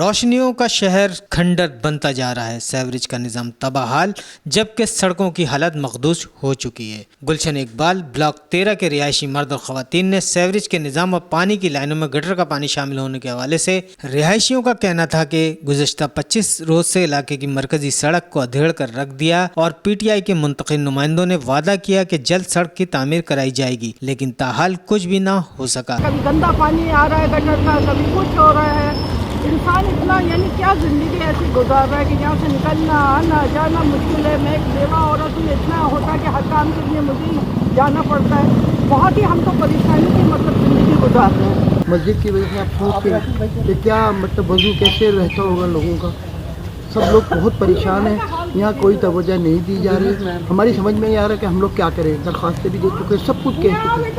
روشنیوں کا شہر کھنڈر بنتا جا رہا ہے، سیوریج کا نظام تباہ حال، جبکہ سڑکوں کی حالت مخدوش ہو چکی ہے۔ گلشن اقبال بلاک 13 کے رہائشی مرد اور خواتین نے سیوریج کے نظام اور پانی کی لائنوں میں گٹر کا پانی شامل ہونے کے حوالے سے رہائشیوں کا کہنا تھا کہ گزشتہ 25 روز سے علاقے کی مرکزی سڑک کو ادھیڑ کر رکھ دیا اور پی ٹی آئی کے منتخب نمائندوں نے وعدہ کیا کہ جلد سڑک کی تعمیر کرائی جائے گی، لیکن تاحال کچھ بھی نہ ہو سکا۔ کبھی گندا پانی آ رہا ہے گٹر کا، کبھی کچھ ہو رہا ہے۔ انسان اتنا یعنی کیا زندگی ایسی گزار رہا ہے کہ یہاں سے نکلنا آنا جانا مشکل ہے۔ میں ایک بیوہ عورت ہوں، اتنا ہوتا ہے کہ ہر کام کے لیے مجھے جانا پڑتا ہے۔ بہت ہی ہم تو پریشانی کی زندگی گزار رہے ہیں۔ مسجد کی وجہ سے آپ سوچتے کہ کیا وضو کیسے رہتا ہوگا لوگوں کا۔ سب لوگ بہت پریشان ہیں، یہاں کوئی توجہ نہیں دی جا رہی۔ ہماری سمجھ میں نہیں آ رہا کہ ہم لوگ کیا کریں۔ درخواستیں بھی دے چکے، سب کچھ کہہ چکے،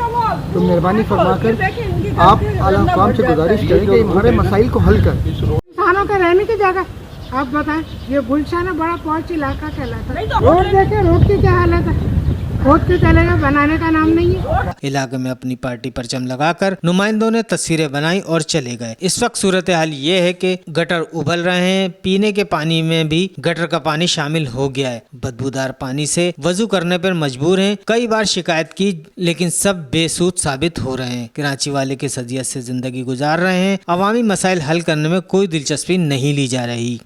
تو مہربانی فرما کر آپ اعلیٰ حکام سے گزارش کریں کہ ہمارے مسائل کو حل کریں۔ انسانوں کے رہنے کی جگہ آپ بتائیں، یہ گلشن ہے، بڑا پہنچ علاقہ کہلاتا ہے۔ روڈ دیکھیں، روڈ کی کیا حالت ہے، روڈ کی چلے گا، بنانے کا نام نہیں ہے۔ علاقے میں اپنی پارٹی پرچم لگا کر نمائندوں نے تصویریں بنائی اور چلے گئے۔ اس وقت صورتحال یہ ہے کہ گٹر ابل رہے ہیں، پینے کے پانی میں بھی گٹر کا پانی شامل ہو گیا ہے۔ بدبودار پانی سے وضو کرنے پر مجبور ہیں۔ کئی بار شکایت کی لیکن سب بے سود ثابت ہو رہے ہیں۔ کراچی والے کی اذیت سے زندگی گزار رہے ہیں۔ عوامی مسائل حل کرنے میں کوئی دلچسپی نہیں لی جا رہی۔